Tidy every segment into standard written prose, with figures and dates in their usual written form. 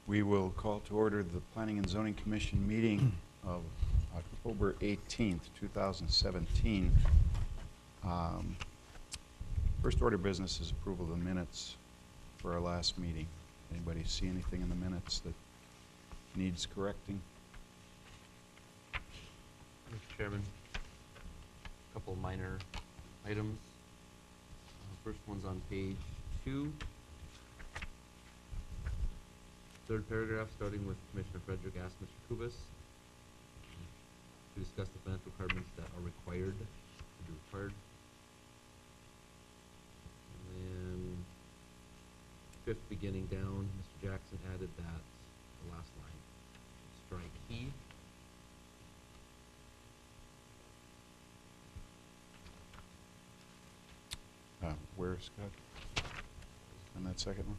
We will call to order the Planning and Zoning Commission meeting of October 18th, 2017. First order of business is approval of the minutes for our last meeting. Anybody see anything in the minutes that needs correcting? Mr. Chairman, a couple minor items. First one's on page 2. Third paragraph, starting with Commissioner Frederick asked Mr. Kubis to discuss the financial requirements that are required to be required. And then fifth beginning down, Mr. Jackson added that the last line, strike he. Where, Scott? On that second one?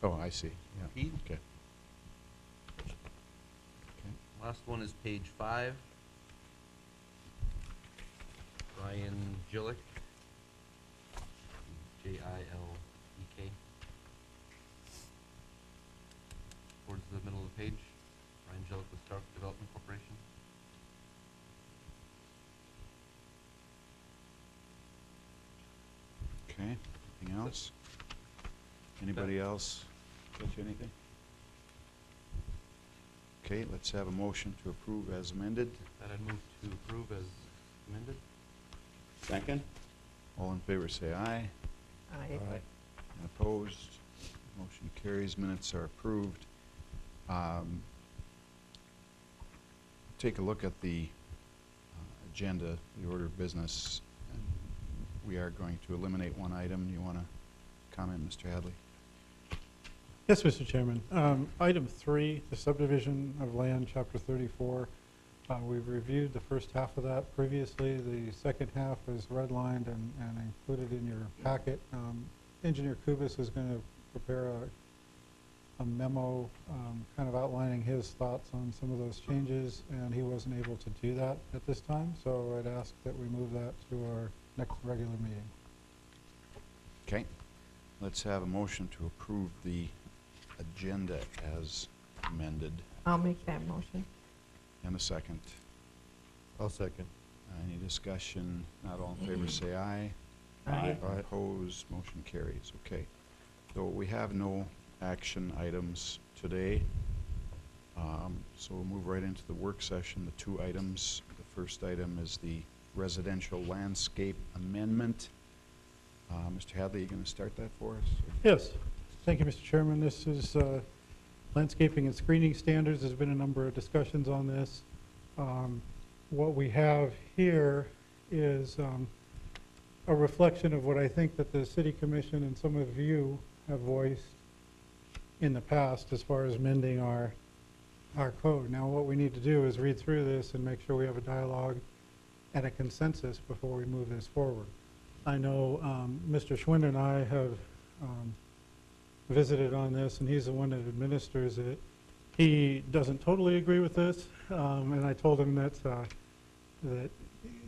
Oh, I see. Yeah. He. Okay. Last one is page 5. Ryan Jillick. J-I-L-E-K. Towards the middle of the page. Ryan Jillick with Stark Development Corporation. Okay. Anything else? Anybody else catch anything? Okay, let's have a motion to approve as amended. That I move to approve as amended. Second. All in favor say aye. Aye. And opposed? Motion carries. Minutes are approved. Take a look at the agenda, the order of business, and we are going to eliminate one item. You want to comment, Mr. Hadley? Yes, Mr. Chairman. Item 3, the subdivision of land, Chapter 34. We've reviewed the first half of that previously. The second half is redlined and included in your packet. Engineer Kubis is going to prepare a memo kind of outlining his thoughts on some of those changes, and he wasn't able to do that at this time, so I'd ask that we move that to our next regular meeting. Okay. Let's have a motion to approve the agenda as amended. I'll make that motion. And a second. I'll second. Any discussion? Not all in favor say aye. Aye. Opposed, motion carries. Okay. So we have no action items today. So we'll move right into the work session. The two items. The first item is the residential landscape amendment. Mr. Hadley, you going to start that for us? Yes. Thank you, Mr. Chairman. This is landscaping and screening standards. There's been a number of discussions on this. What we have here is a reflection of what I think that the City Commission and some of you have voiced in the past as far as mending our code. Now what we need to do is read through this and make sure we have a dialogue and a consensus before we move this forward. I know Mr. Schwind and I have visited on this, and he's the one that administers it. He doesn't totally agree with this, and I told him that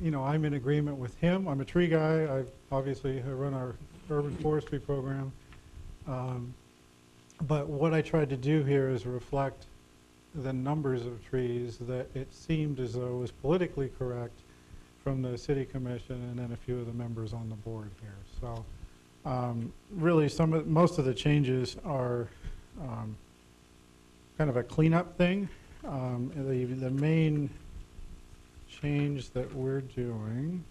you know, I'm in agreement with him. I'm a tree guy. I obviously run our urban forestry program, but what I tried to do here is reflect the numbers of trees that it seemed as though was politically correct from the City Commission and then a few of the members on the board here. So really most of the changes are kind of a cleanup thing. The main change that we're doing,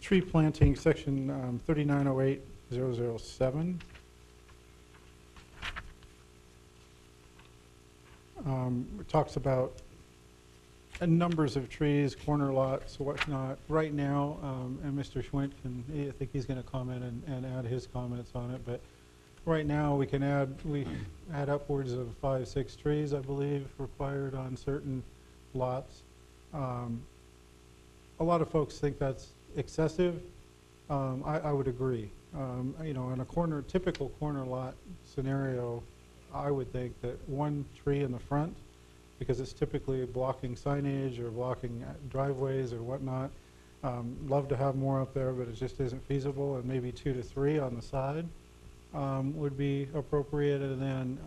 tree planting, section 3908007. It talks about numbers of trees, corner lots, whatnot. Right now, and Mr. Schwint, I think he's going to comment and add his comments on it, but right now we add upwards of 5-6 trees, I believe, required on certain lots. A lot of folks think that's excessive. I would agree. You know, in a typical corner lot scenario, I would think that one tree in the front, because it's typically blocking signage or blocking driveways or whatnot, Love to have more up there, but it just isn't feasible, and maybe 2 to 3 on the side would be appropriate. And then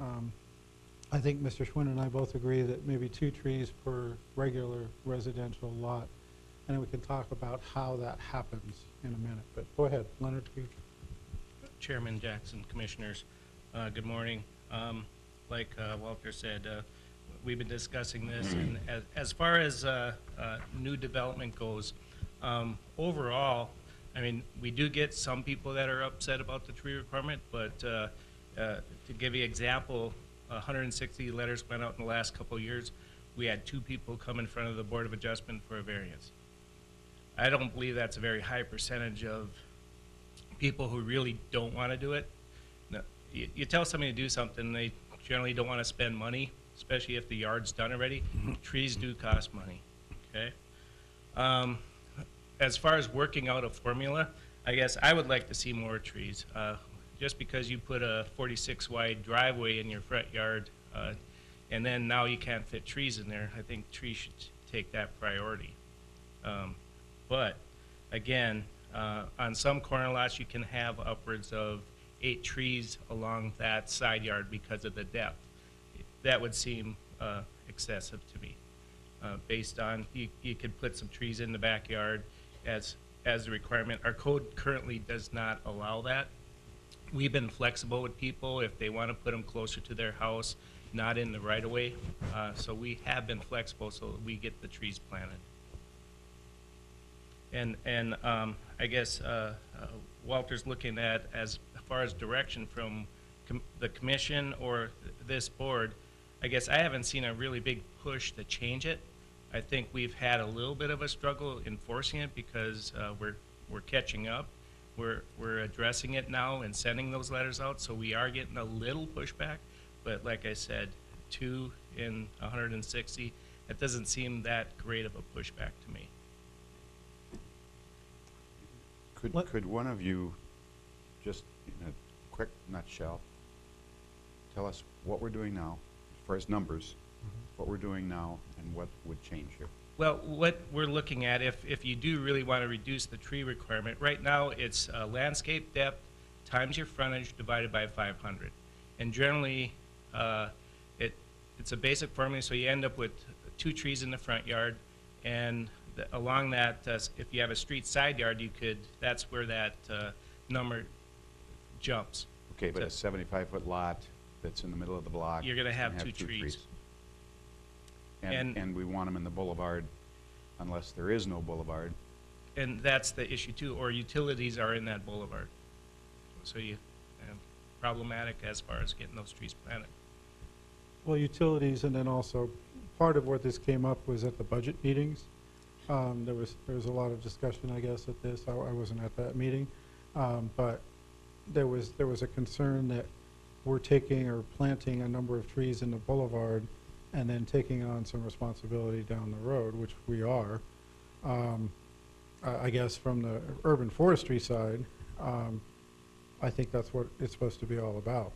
I think Mr. Schwinn and I both agree that maybe 2 trees per regular residential lot. And then we can talk about how that happens in a minute. But go ahead, Leonard. Chairman Jackson, Commissioners, good morning. Like Walter said, we've been discussing this, and as far as new development goes, overall, I mean, we do get some people that are upset about the tree requirement, but to give you an example, 160 letters went out in the last couple of years. We had 2 people come in front of the Board of Adjustment for a variance. I don't believe that's a very high percentage of people who really don't want to do it. No, you tell somebody to do something, they generally don't want to spend money, especially if the yard's done already. Trees do cost money, okay? As far as working out a formula, I guess I would like to see more trees. Just because you put a 46 wide driveway in your front yard, and then now you can't fit trees in there, I think trees should take that priority. But again, on some corner lots, you can have upwards of 8 trees along that side yard because of the depth. That would seem excessive to me, based on you could put some trees in the backyard as a requirement. Our code currently does not allow that. We've been flexible with people if they want to put them closer to their house, not in the right-of-way. So we have been flexible so that we get the trees planted. And I guess Walter's looking at, as far as direction from the commission or this board, I guess I haven't seen a really big push to change it. I think we've had a little bit of a struggle enforcing it because we're catching up. We're addressing it now and sending those letters out, so we are getting a little pushback. But like I said, 2 in 160, that doesn't seem that great of a pushback to me. Could one of you, just in a quick nutshell, tell us what we're doing now, as far as numbers, what we're doing now, and what would change here? Well, what we're looking at, if you do really want to reduce the tree requirement, right now it's landscape depth times your frontage divided by 500. And generally, it's a basic formula, so you end up with 2 trees in the front yard, and along that, if you have a street side yard, that's where that number jumps. Okay, but a 75-foot lot that's in the middle of the block. You're gonna have and 2 trees. And we want them in the boulevard unless there is no boulevard. And that's the issue too, or utilities are in that boulevard. So problematic as far as getting those trees planted. Well, utilities, and then also part of what this came up was at the budget meetings. There was a lot of discussion, I guess, at this. I wasn't at that meeting, but there was a concern that we're taking or planting a number of trees in the boulevard and then taking on some responsibility down the road, which we are. I guess from the urban forestry side, I think that's what it's supposed to be all about.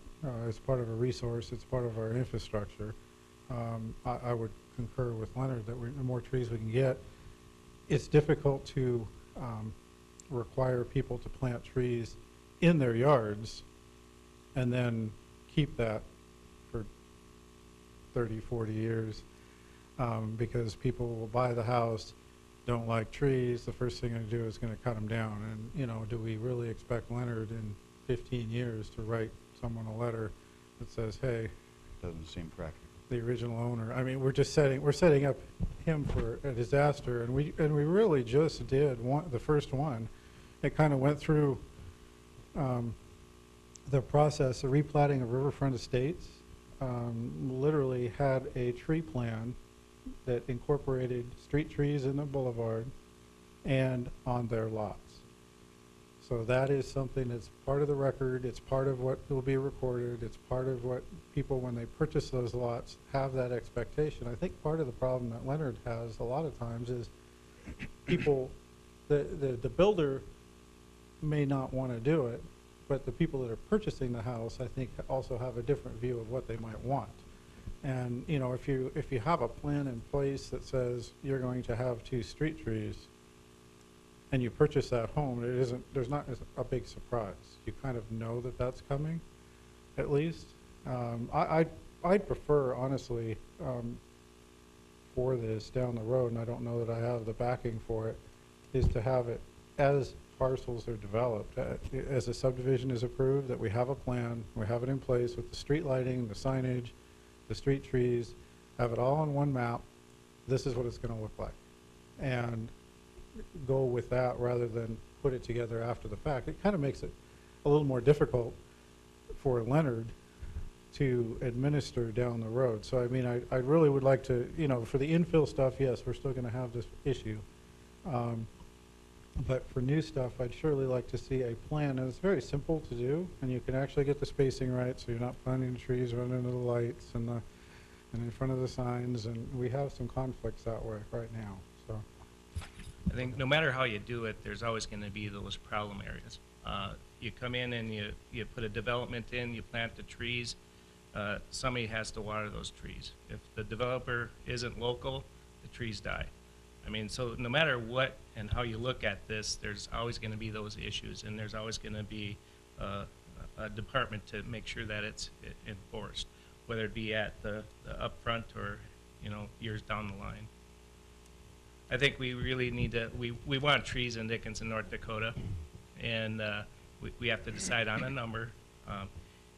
It's part of a resource. It's part of our infrastructure. I would concur with Leonard that the more trees we can get. It's difficult to require people to plant trees in their yards and then keep that for 30, 40 years because people will buy the house, don't like trees, the first thing they do is going to cut them down. And, do we really expect Leonard in 15 years to write someone a letter that says, hey, Doesn't seem practical. the original owner. I mean, we're setting up him for a disaster, and we really just did the first one. It kind of went through the process of replatting of Riverfront Estates. Literally had a tree plan that incorporated street trees in the boulevard and on their lots. So that is something that's part of the record. It's part of what will be recorded. It's part of what people, when they purchase those lots, have that expectation. I think part of the problem that Leonard has a lot of times is people, the builder may not want to do it, but the people that are purchasing the house, I think, also have a different view of what they might want. And if you have a plan in place that says you're going to have 2 street trees, and you purchase that home, there's not a big surprise. You kind of know that that's coming, at least. I'd prefer, honestly, for this down the road, and I don't know that I have the backing for it, is to have it as parcels are developed, as a subdivision is approved, that we have a plan, we have it in place with the street lighting, the signage, the street trees, have it all on one map. This is what it's going to look like. And go with that rather than put it together after the fact. It kind of makes it a little more difficult for Leonard to administer down the road. So, I mean, I really would like to, you know, for the infill stuff, yes, we're still going to have this issue. But for new stuff, I'd surely like to see a plan. And it's very simple to do, and you can actually get the spacing right, so you're not planting trees running into the lights and in front of the signs. And we have some conflicts that way right now. So, I think no matter how you do it, there's always going to be those problem areas. You come in and you put a development in, you plant the trees, somebody has to water those trees. If the developer isn't local, the trees die. I mean, so no matter what and how you look at this, there's always going to be those issues, and there's always going to be a department to make sure that it's enforced, whether it be at the upfront or, you know, years down the line. I think we really need to, we want trees in Dickinson, North Dakota, and we have to decide on a number,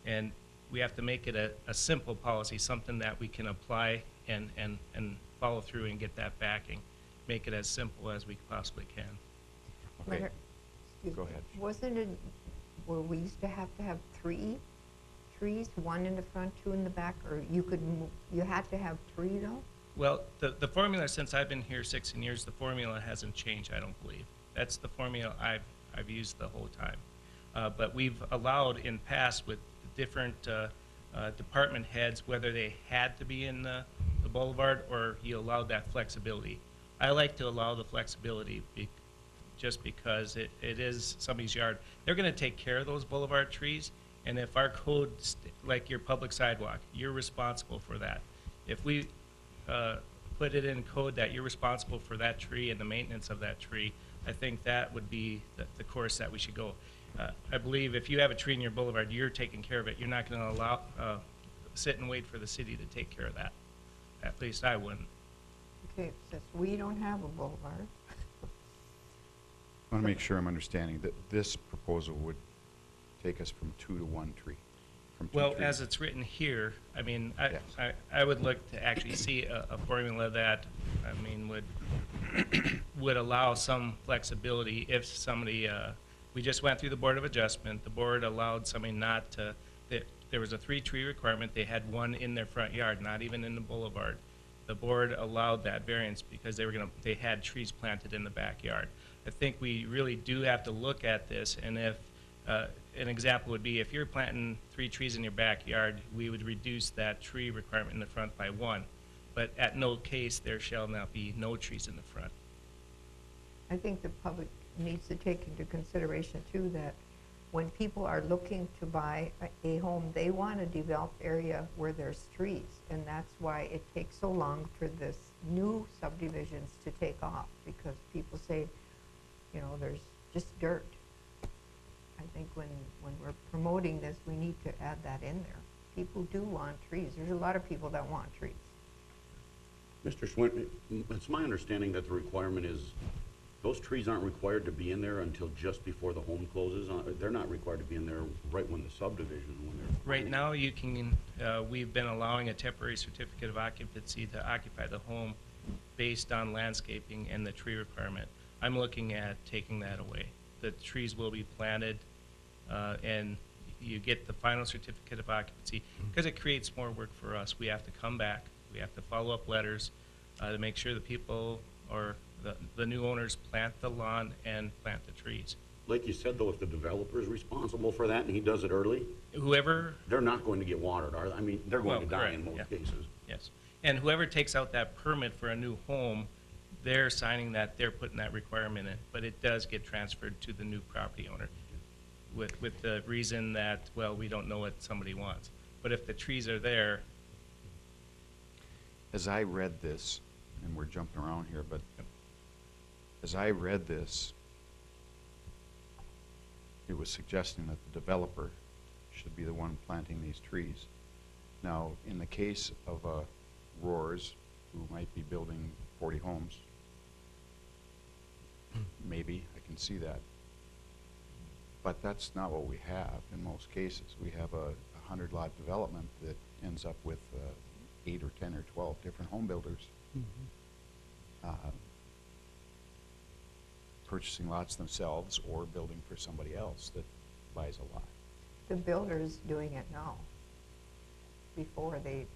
and we have to make it a simple policy, something that we can apply and follow through and get that backing. Make it as simple as we possibly can. Okay, Leonard, excuse go me, ahead. Wasn't it where we used to have 3 trees, 1 in the front, 2 in the back, or you could you had to have 3 though? Well, the formula, since I've been here 16 years, the formula hasn't changed, I don't believe. That's the formula I've used the whole time. But we've allowed in past with different department heads, whether they had to be in the boulevard or you allowed that flexibility. I like to allow the flexibility just because it is somebody's yard. They're going to take care of those boulevard trees, and if our code, like your public sidewalk, you're responsible for that. If we put it in code that you're responsible for that tree and the maintenance of that tree, I think that would be the course that we should go. I believe if you have a tree in your boulevard, you're taking care of it. You're not going to allow sit and wait for the city to take care of that. At least I wouldn't. Okay, since we don't have a boulevard. I want to make sure I'm understanding that this proposal would take us from 2 to 1 tree. From 2 Well, trees. as it's written here, I mean, Yes. I would look to actually see a formula that, I mean, would allow some flexibility if somebody, we just went through the Board of Adjustment, the board allowed somebody not to, there was a 3-tree requirement, they had 1 in their front yard, not even in the boulevard. The board allowed that variance because they had trees planted in the backyard. I think we really do have to look at this, and if, an example would be if you're planting 3 trees in your backyard, we would reduce that tree requirement in the front by 1. But at no case, there shall not be no trees in the front. I think the public needs to take into consideration too that when people are looking to buy a home, they want a developed area where there's trees. And that's why it takes so long for this new subdivisions to take off, because people say, you know, there's just dirt. I think when we're promoting this, we need to add that in there. People do want trees. There's a lot of people that want trees. Mr. Schwint, it's my understanding that the requirement is, those trees aren't required to be in there until just before the home closes. They're not required to be in there right when the subdivision, when they're. Right now, you can, we've been allowing a temporary certificate of occupancy to occupy the home based on landscaping and the tree requirement. I'm looking at taking that away. The trees will be planted, and you get the final certificate of occupancy, because it creates more work for us. We have to come back, we have to follow up letters to make sure the people or the new owners plant the lawn and plant the trees. Like you said, though, if the developer is responsible for that and he does it early, Whoever, they're not going to get watered, are they? I mean, they're going to Well, die in correct, most yeah. cases. yes, and whoever takes out that permit for a new home, they're signing that, they're putting that requirement in, but it does get transferred to the new property owner with the reason that, well, we don't know what somebody wants. But if the trees are there, As I read this, and we're jumping around here, but as I read this, it was suggesting that the developer should be the one planting these trees. Now, in the case of Roars, who might be building 40 homes, maybe, I can see that. But that's not what we have in most cases. We have a 100-lot development that ends up with 8 or 10 or 12 different home builders purchasing lots themselves or building for somebody else that buys a lot. The builder's doing it now, before they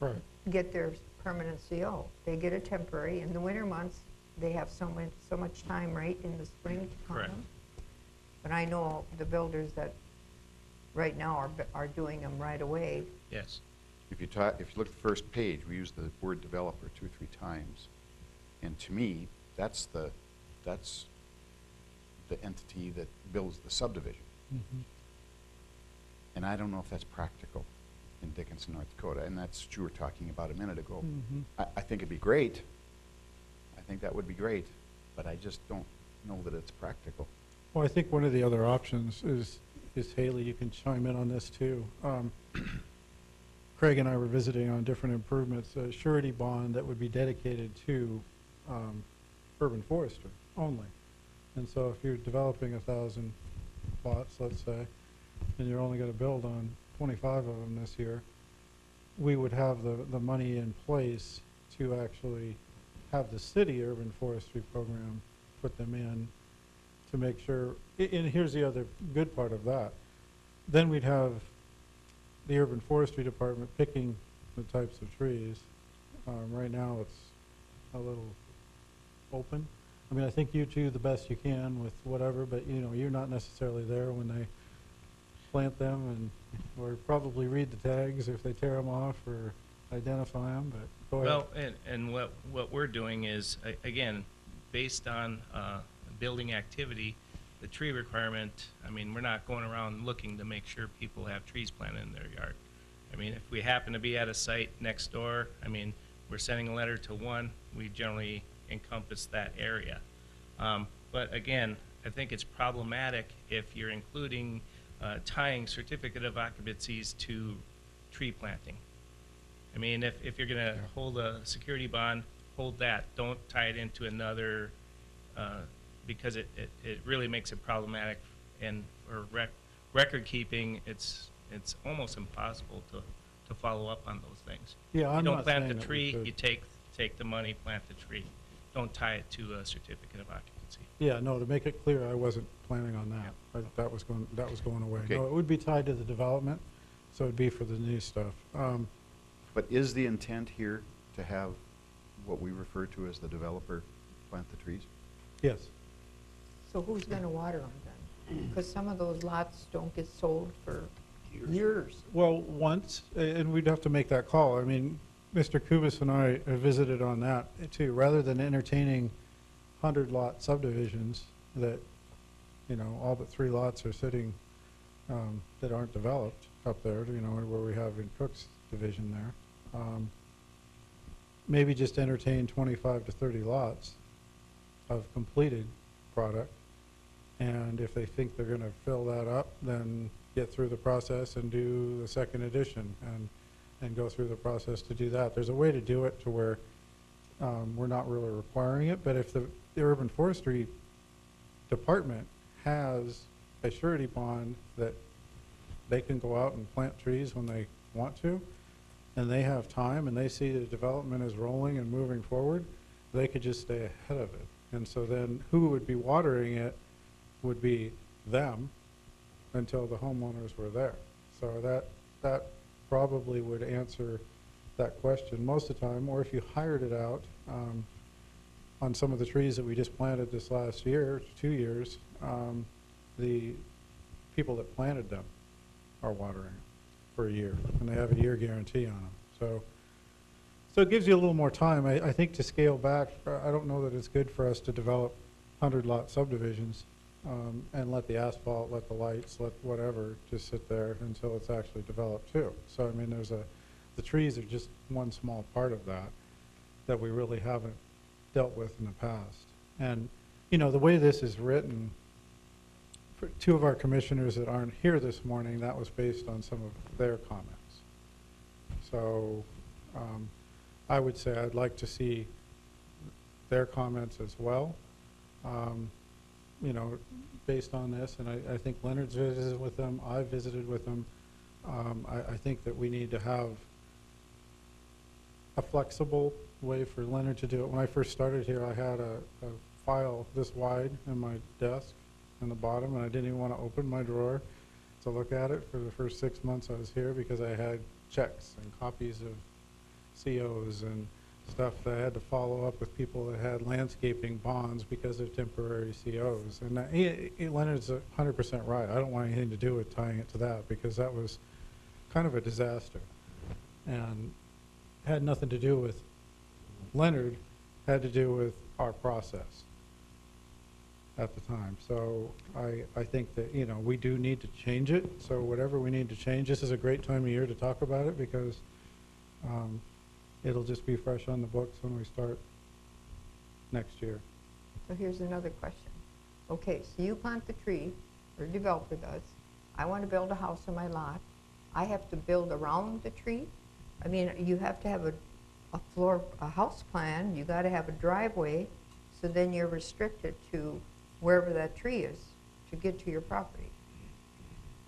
Right. get their permanent CO. They get a temporary. In the winter months, they have so much time right in the spring to come. Correct. But I know the builders that right now are doing them right away. Yes. If you look at the first page, we use the word developer 2 or 3 times. And to me, that's the entity that builds the subdivision. Mhm. And I don't know if that's practical in Dickinson, North Dakota, and that's what you were talking about a minute ago. Mhm. I think it'd be great. I think that would be great, but I just don't know that it's practical. Well, I think one of the other options is Haley, you can chime in on this too. Craig and I were visiting on different improvements, a surety bond that would be dedicated to urban forestry only. And so if you're developing 1,000 lots, let's say, and you're only gonna build on 25 of them this year, we would have the money in place to actually have the city urban forestry program put them in to make sure, and here's the other good part of that. Then we'd have the urban forestry department picking the types of trees. Right now, it's a little open. I mean, I think you do the best you can with whatever, but you know, you're not necessarily there when they plant them, and or probably read the tags if they tear them off or identify them, but go ahead. Well, and what we're doing is, again, based on building activity, the tree requirement, I mean, we're not going around looking to make sure people have trees planted in their yard. I mean, if we happen to be at a site next door, I mean, we're sending a letter to one, we generally encompass that area. But again, I think it's problematic if you're including tying certificate of occupancies to tree planting. I mean, if you're gonna hold a security bond, hold that. Don't tie it into another, because it really makes it problematic. And for record keeping, it's almost impossible to follow up on those things. Yeah, I'm You don't not plant saying the that we tree, should. you take the money, plant the tree. Don't tie it to a certificate of occupancy. Yeah, no, to make it clear, I wasn't planning on that. That was going away. Okay. No, it would be tied to the development, so it'd be for the new stuff. But is the intent here to have what we refer to as the developer plant the trees? Yes. So who's gonna water them then? Because some of those lots don't get sold for years. Well, once, and we'd have to make that call. I mean, Mr. Kubis and I have visited on that too. Rather than entertaining 100-lot subdivisions that, you know, all but 3 lots are sitting that aren't developed up there, you know, where we have in Cook's division there. Maybe just entertain 25 to 30 lots of completed product. And if they think they're gonna fill that up, then get through the process and do the second edition and go through the process to do that. There's a way to do it to where we're not really requiring it, but if the urban forestry department has a surety bond that they can go out and plant trees when they want to, and they have time and they see the development is rolling and moving forward, they could just stay ahead of it. And so then who would be watering it would be them until the homeowners were there. So that probably would answer that question most of the time. Or if you hired it out on some of the trees that we just planted this last year, 2 years, the people that planted them are watering it for a year, and they have a year guarantee on them. So it gives you a little more time. I think to scale back, I don't know that it's good for us to develop 100-lot subdivisions and let the asphalt, let the lights, let whatever just sit there until it's actually developed too. So, I mean, the trees are just one small part of that we really haven't dealt with in the past. And, you know, the way this is written for two of our commissioners that aren't here this morning, that was based on some of their comments. So I would say I'd like to see their comments as well, you know, based on this. And I think Leonard's visited with them. I've visited with them. I think that we need to have a flexible way for Leonard to do it. When I first started here, I had a file this wide in my desk in the bottom, and I didn't even want to open my drawer to look at it for the first 6 months I was here, because I had checks and copies of COs and stuff that I had to follow up with people that had landscaping bonds because of temporary COs. And Leonard's 100% right. I don't want anything to do with tying it to that, because that was kind of a disaster. And had nothing to do with Leonard, had to do with our process at the time. So I think that, you know, we do need to change it. So whatever we need to change, this is a great time of year to talk about it, because it'll just be fresh on the books when we start next year. So here's another question. Okay, so you plant the tree, or developer does. I want to build a house on my lot. I have to build around the tree? I mean, you have to have a house plan, you got to have a driveway, so then you're restricted to wherever that tree is to get to your property.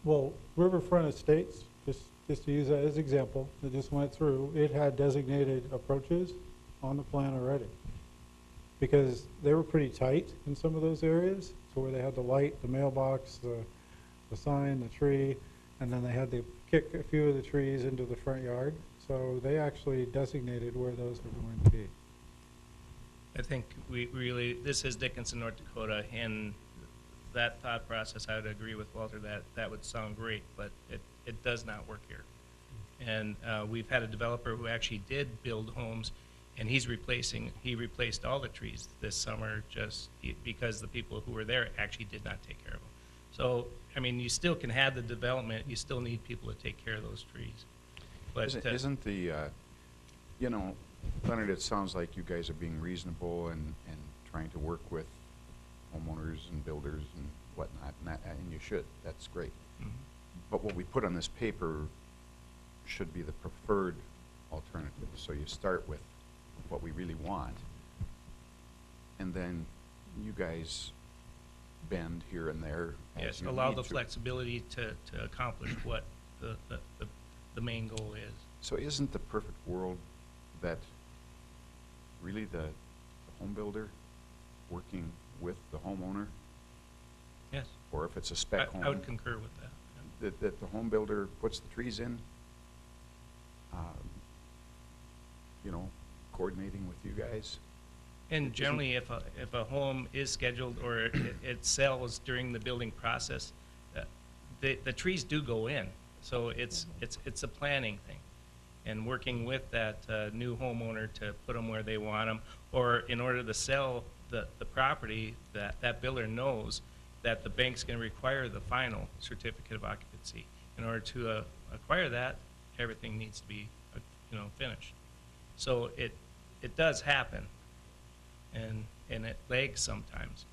Well, Riverfront Estates, just to use that as example, that just went through, it had designated approaches on the plan already. Because they were pretty tight in some of those areas, so where they had the light, the mailbox, the sign, the tree, and then they had to kick a few of the trees into the front yard. So they actually designated where those were going to be. I think we really, this is Dickinson, North Dakota, and that thought process, I would agree with Walter that that would sound great, but it does not work here. And we've had a developer who actually did build homes, and he replaced all the trees this summer just because the people who were there actually did not take care of them. So, I mean, you still can have the development, you still need people to take care of those trees. But Isn't the, you know, Leonard, it sounds like you guys are being reasonable and trying to work with homeowners and builders and whatnot, and you should. That's great. Mhm. But what we put on this paper should be the preferred alternative. So you start with what we really want, and then you guys bend here and there as yes, you allow need the to. flexibility to accomplish what the main goal is. So isn't the perfect world that really the home builder working with the homeowner, Yes, or if it's a spec home, I would concur with that. that the home builder puts the trees in, you know, coordinating with you guys? And generally, if a home is scheduled or it sells during the building process, the trees do go in. So it's a planning thing, and working with that new homeowner to put them where they want them, or in order to sell the property, that builder knows that the bank's going to require the final certificate of occupancy. In order to acquire that, everything needs to be finished. So it does happen, and it lags sometimes,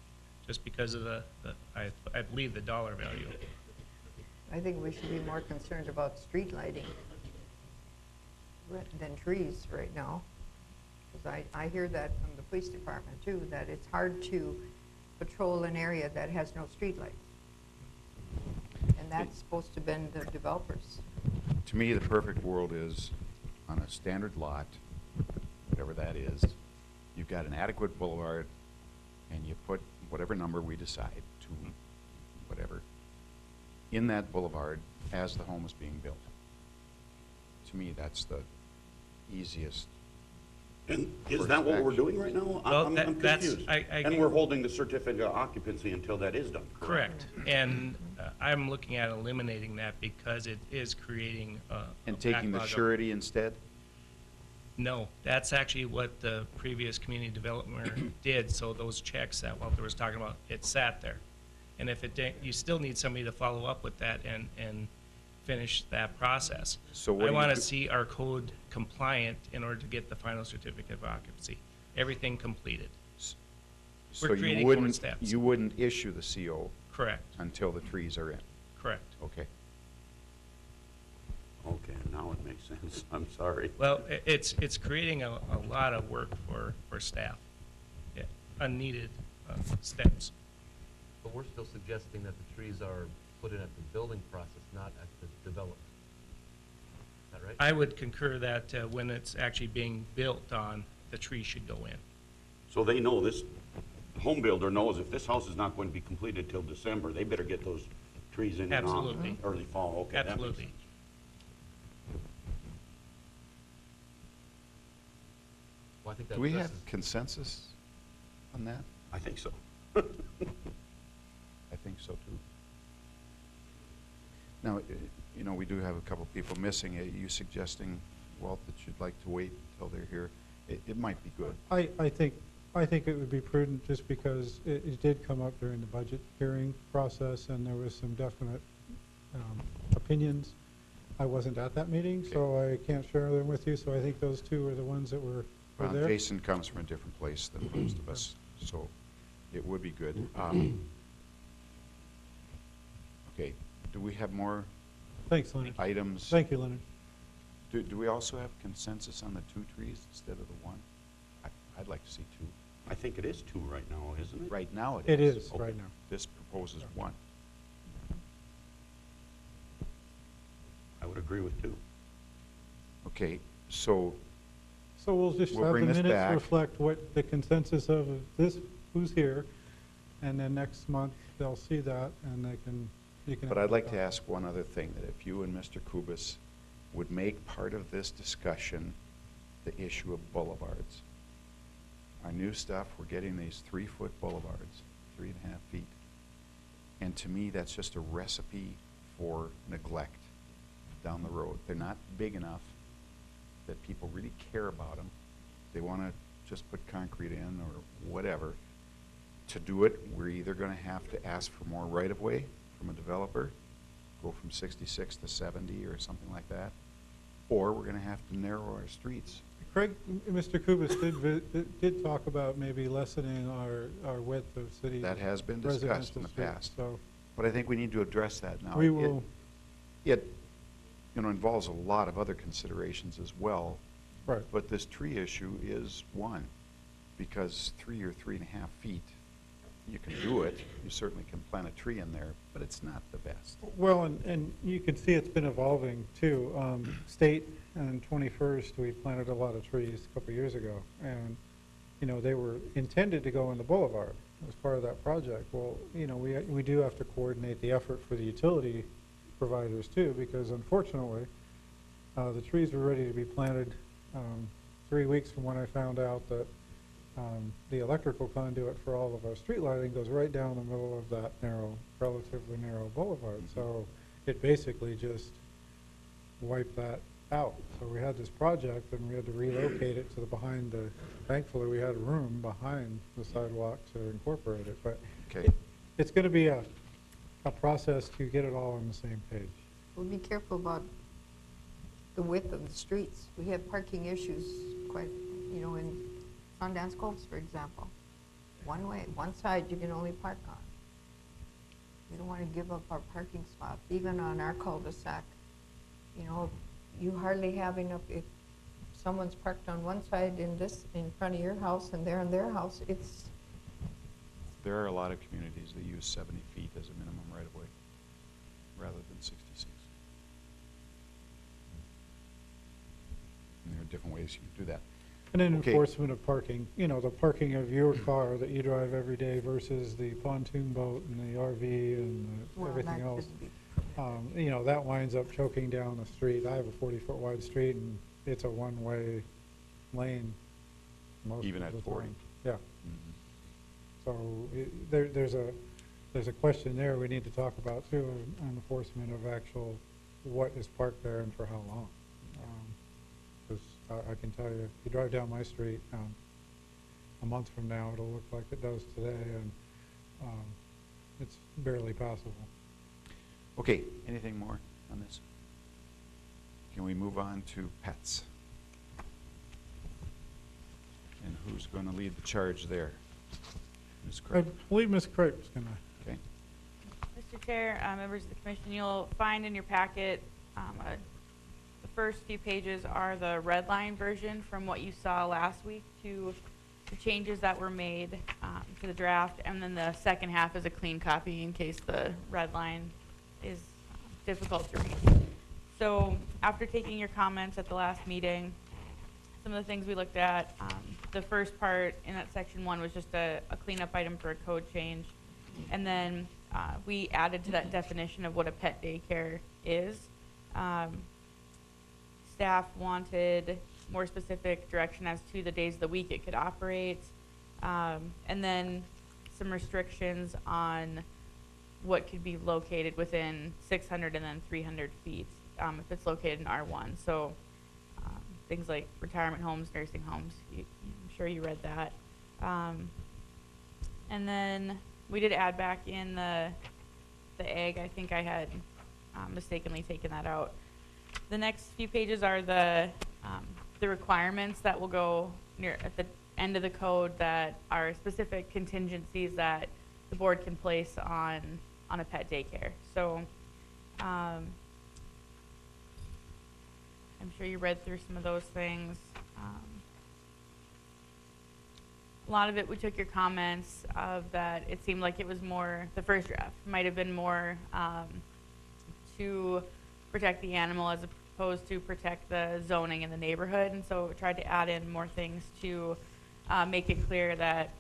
just because of I believe the dollar value. I think we should be more concerned about street lighting than trees right now. Because I hear that from the police department too, that it's hard to patrol an area that has no street lights. And that's supposed to bend the developers. To me, the perfect world is on a standard lot, whatever that is, you've got an adequate boulevard, and you put whatever number we decide to, whatever, in that boulevard as the home is being built. To me, that's the easiest. And is Course that of what we're action. doing right now? Well, I'm that's- confused. I And we're holding the certificate of occupancy until that is done, correct? Correct. And I'm looking at eliminating that because it is creating a And taking the backlog of- surety instead? No, that's actually what the previous community developer did, so those checks that Walter was talking about, it sat there. And if it didn't, you still need somebody to follow up with that and finish that process. So what I do you want to do- see our code compliant in order to get the final certificate of occupancy, everything completed. So We're you creating code wouldn't, steps. you wouldn't issue the CO Correct, until the trees are in. correct. Okay. Okay, now it makes sense. I'm sorry. Well, it's creating a lot of work for staff. Yeah, unneeded steps. But we're still suggesting that the trees are put in at the building process, not at the development. Is that right? I would concur that when it's actually being built on, the tree should go in. So they know this, the home builder knows if this house is not going to be completed till December, they better get those trees in and on. Absolutely. Early fall, okay. that makes Absolutely. sense. Well, I think that Do we have addresses- consensus on that? I think so. I think so too. Now, you know, we do have a couple people missing. Are you suggesting, Walt, that you'd like to wait until they're here? It might be good. I think it would be prudent just because it did come up during the budget hearing process and there was some definite opinions. I wasn't at that meeting, so I can't share them with you, so I think those two are the ones that were Well, there. Jason comes from a different place than most of us, so it would be good. Okay, do we have more Thanks, Leonard. items? Thank you, Leonard. Do we also have consensus on the 2 trees instead of the 1? I'd like to see 2. I think it is 2 right now, isn't it? Right now It is, Okay. right now. This proposes 1. I would agree with 2. Okay, so So we'll just We'll have the bring this minutes back. reflect what the consensus of this, who's here, and then next month, they'll see that, and you can. But I'd like to ask one other thing, that if you and Mr. Kubis would make part of this discussion the issue of boulevards. Our new stuff, we're getting these 3-foot boulevards, 3.5 feet. And to me, that's just a recipe for neglect down the road. They're not big enough that people really care about them. They want to just put concrete in or whatever. To do it, we're either going to have to ask for more right-of-way from a developer, go from 66 to 70 or something like that, or we're going to have to narrow our streets. Craig, Mr. Kubis did talk about maybe lessening our width of city. That has been discussed residential in the streets, past. So But I think we need to address that now. we will, It, you know, involves a lot of other considerations as well, right. but this tree issue is one, because 3 or 3.5 feet, you can do it. You certainly can plant a tree in there, but it's not the best. Well, and you can see it's been evolving too. State and 21st, we planted a lot of trees a couple of years ago, and, you know, they were intended to go in the boulevard as part of that project. Well, you know, we do have to coordinate the effort for the utility providers too, because unfortunately, the trees were ready to be planted 3 weeks from when I found out that the electrical conduit for all of our street lighting goes right down the middle of that narrow, relatively narrow boulevard. So it basically just wiped that out. So we had this project and we had to relocate it to the behind the, thankfully we had room behind the sidewalk to incorporate it. But Okay, it's going to be a process to get it all on the same page. We'll be careful about the width of the streets. We have parking issues quite, you know, in Sundance Coves, for example. One way, one side you can only park on. We don't want to give up our parking spots, even on our cul-de-sac. You know, you hardly have enough, if someone's parked on one side in front of your house and they're in their house, it's, there are a lot of communities that use 70 feet as a minimum right-of-way, rather than 66. And there are different ways you can do that. And then Okay. enforcement of parking, you know, the parking of your car that you drive every day versus the pontoon boat and the RV and well, everything that else. could be. You know, that winds up choking down the street. I have a 40-foot wide street and it's a one-way lane most Even of at the 40? time. Yeah, Mhm. so there's a question there we need to talk about too, on enforcement of actual, what is parked there and for how long. Because I can tell you, if you drive down my street, a month from now, it'll look like it does today, and it's barely passable. Okay, anything more on this? Can we move on to pets? And who's going to lead the charge there? Ms. I Craig? believe Ms. Crape's gonna, Okay. Mr. Chair, members of the commission, you'll find in your packet, the first few pages are the red line version from what you saw last week to the changes that were made to the draft, and then the second half is a clean copy in case the red line is difficult to read. So after taking your comments at the last meeting, some of the things we looked at, the first part in that section 1 was just a cleanup item for a code change. And then we added to that definition of what a pet daycare is. Staff wanted more specific direction as to the days of the week it could operate. And then some restrictions on what could be located within 600 and then 300 feet if it's located in R1. So things like retirement homes, nursing homes, I'm sure you read that. And then we did add back in the egg. I think I had mistakenly taken that out. The next few pages are the requirements that will go near at the end of the code that are specific contingencies that the board can place on a pet daycare. So I'm sure you read through some of those things. A lot of it, we took your comments of that it seemed like it was more, the first draft might have been more to protect the animal as opposed to protect the zoning in the neighborhood. And so we tried to add in more things to make it clear that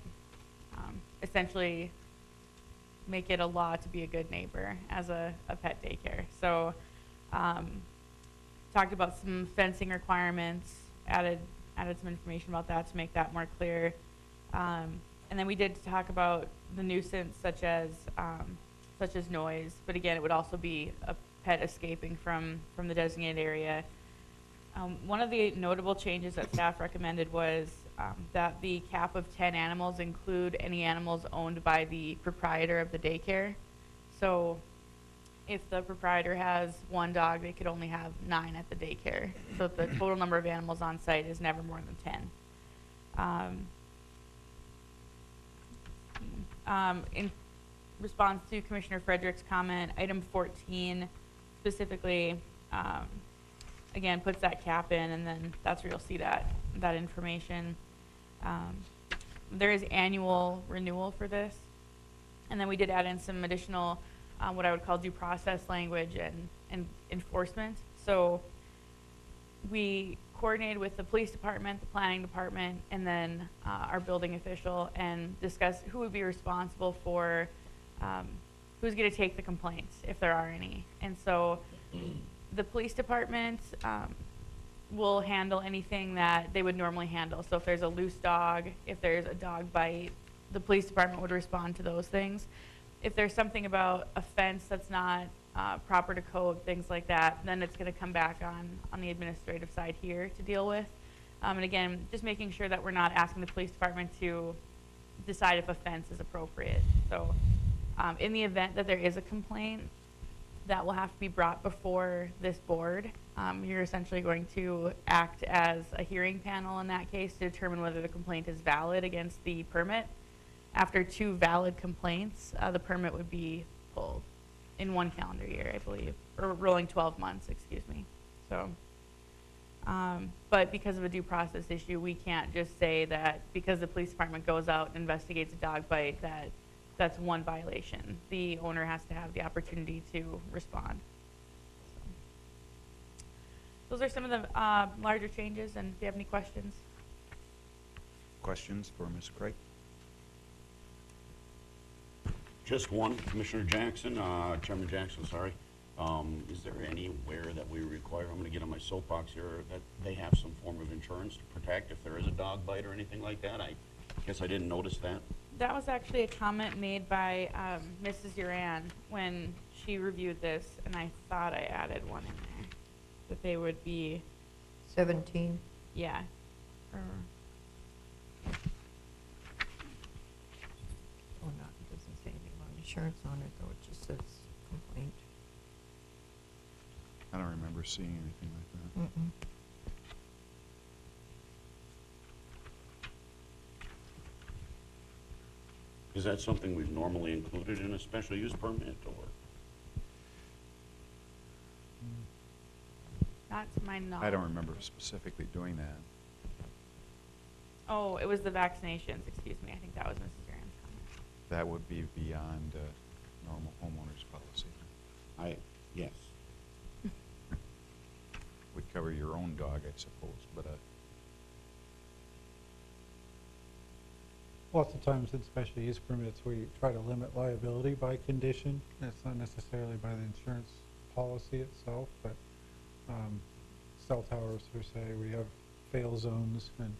essentially make it a law to be a good neighbor as a pet daycare. So talked about some fencing requirements, added some information about that to make that more clear. And then we did talk about the nuisance such as noise, but again, it would also be a pet escaping from the designated area. One of the notable changes that staff recommended was that the cap of 10 animals include any animals owned by the proprietor of the daycare. So if the proprietor has 1 dog, they could only have 9 at the daycare. So the total number of animals on site is never more than 10. In response to Commissioner Frederick's comment, item 14 specifically, again, puts that cap in, and then that's where you'll see that information. There is annual renewal for this, and then we did add in some additional what I would call due process language and enforcement. So we coordinated with the police department, the planning department, and then our building official, and discussed who would be responsible for who's going to take the complaints if there are any. And so the police department will handle anything that they would normally handle. So if there's a loose dog, if there's a dog bite, the police department would respond to those things. If there's something about a fence that's not proper to code, things like that, then it's going to come back on the administrative side here to deal with. And again, just making sure that we're not asking the police department to decide if a fence is appropriate. So in the event that there is a complaint, that will have to be brought before this board. You're essentially going to act as a hearing panel in that case to determine whether the complaint is valid against the permit. After 2 valid complaints, the permit would be pulled in 1 calendar year, I believe, or rolling 12 months, excuse me. So, but because of a due process issue, we can't just say that because the police department goes out and investigates a dog bite that's 1 violation. The owner has to have the opportunity to respond. So, those are some of the larger changes, and if you have any questions. Questions for Ms. Craig? Just one, Commissioner Jackson, Chairman Jackson, sorry. Is there anywhere that we require, I'm gonna get on my soapbox here, that they have some form of insurance to protect if there is a dog bite or anything like that? I guess I didn't notice that. That was actually a comment made by Mrs. Uran when she reviewed this, and I thought I added one in there, that they would be, 17. yeah. Oh, no, it doesn't say anything about insurance on it, though. It just says complaint. I don't remember seeing anything like that. Mm-mm. Is that something we've normally included in a special use permit, or? Not to my knowledge. I don't remember specifically doing that. Oh, it was the vaccinations, excuse me. I think that was Mrs. Duran's comment. That would be beyond normal homeowners policy. Yes. Would cover your own dog, I suppose, but Lots of times in special use permits, we try to limit liability by condition. It's not necessarily by the insurance policy itself, but cell towers per se, we have fail zones, and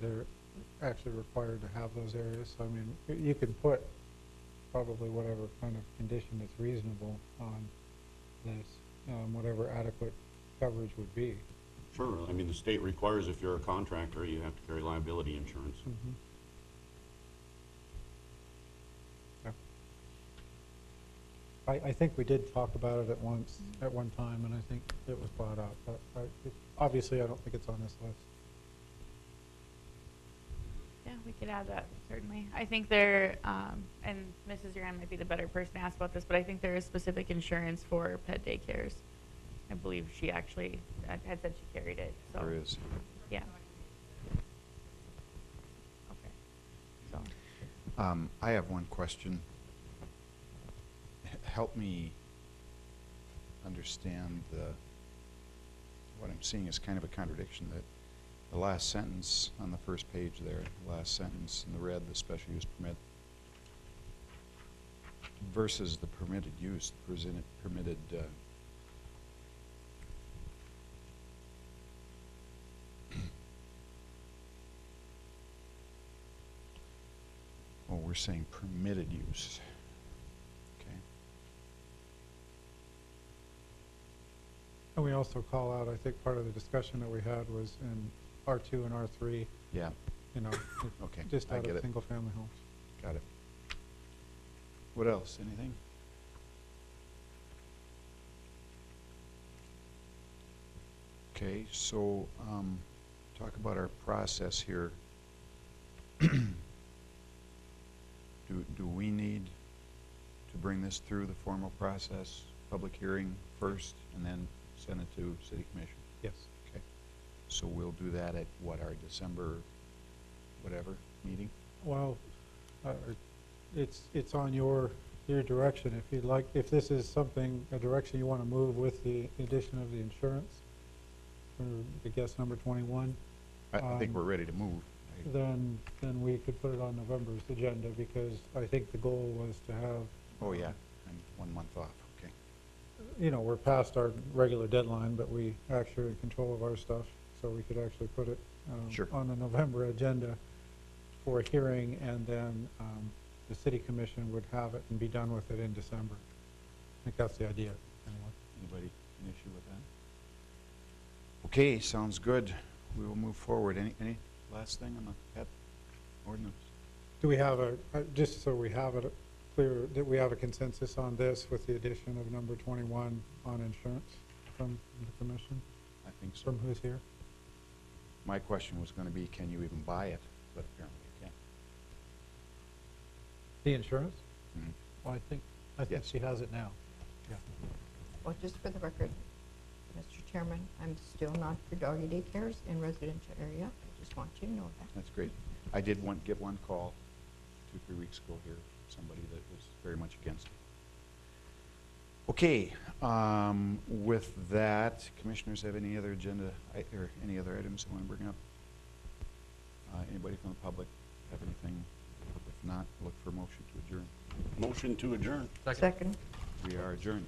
they're actually required to have those areas. So I mean, you can put probably whatever kind of condition that's reasonable on this, whatever adequate coverage would be. Sure, I mean, the state requires if you're a contractor, you have to carry liability insurance. Mhm. I think we did talk about it at one time, and I think it was brought up, but obviously I don't think it's on this list. Yeah, we could add that, certainly. I think there, and Mrs. Duran might be the better person to ask about this, but I think there is specific insurance for pet daycares. I believe she actually had said she carried it, so. there is. Yeah. Okay, so. I have one question. Help me understand what I'm seeing is kind of a contradiction, that the last sentence on the first page there, the last sentence in the red, the special use permit, versus the permitted use, permitted oh, we're saying permitted use. Okay. And we also call out, I think part of the discussion that we had was in R2 and R3, Yeah, you know, okay, just I out get of it. single-family homes. Got it. What else? Anything? Okay, so talk about our process here. Do we need to bring this through the formal process, public hearing first, and then send it to city commission? Yes. Okay. So we'll do that at what, our December whatever meeting? Well, it's on your direction. If you'd like, if this is something, a direction you want to move with the addition of the insurance, or the guest number 21, I think we're ready to move. then we could put it on November's agenda, because I think the goal was to have, Oh, yeah, and 1 month off, okay. you know, we're past our regular deadline, but we actually are in control of our stuff, so we could actually put it Sure. on the November agenda for a hearing, and then the city commission would have it and be done with it in December. I think that's the idea, anyway. Anybody an issue with that? Okay, sounds good. We will move forward. Any last thing on the pet ordinance? Do we have just so we have it clear, that we have a consensus on this with the addition of number 21 on insurance from the commission, I think so. from who's here? My question was gonna be, can you even buy it? But apparently you can. The insurance? Mhm. Well, I think Yes. she has it now. Yeah. Well, just for the record, Mr. Chairman, I'm still not for doggy daycares in residential area. I just want you to know that. That's great. I did get one call 2-3 weeks ago here, somebody that was very much against it. Okay, with that, commissioners have any other agenda, or any other items they want to bring up? Anybody from the public have anything? If not, look for a motion to adjourn. Motion to adjourn. Second. We are adjourned.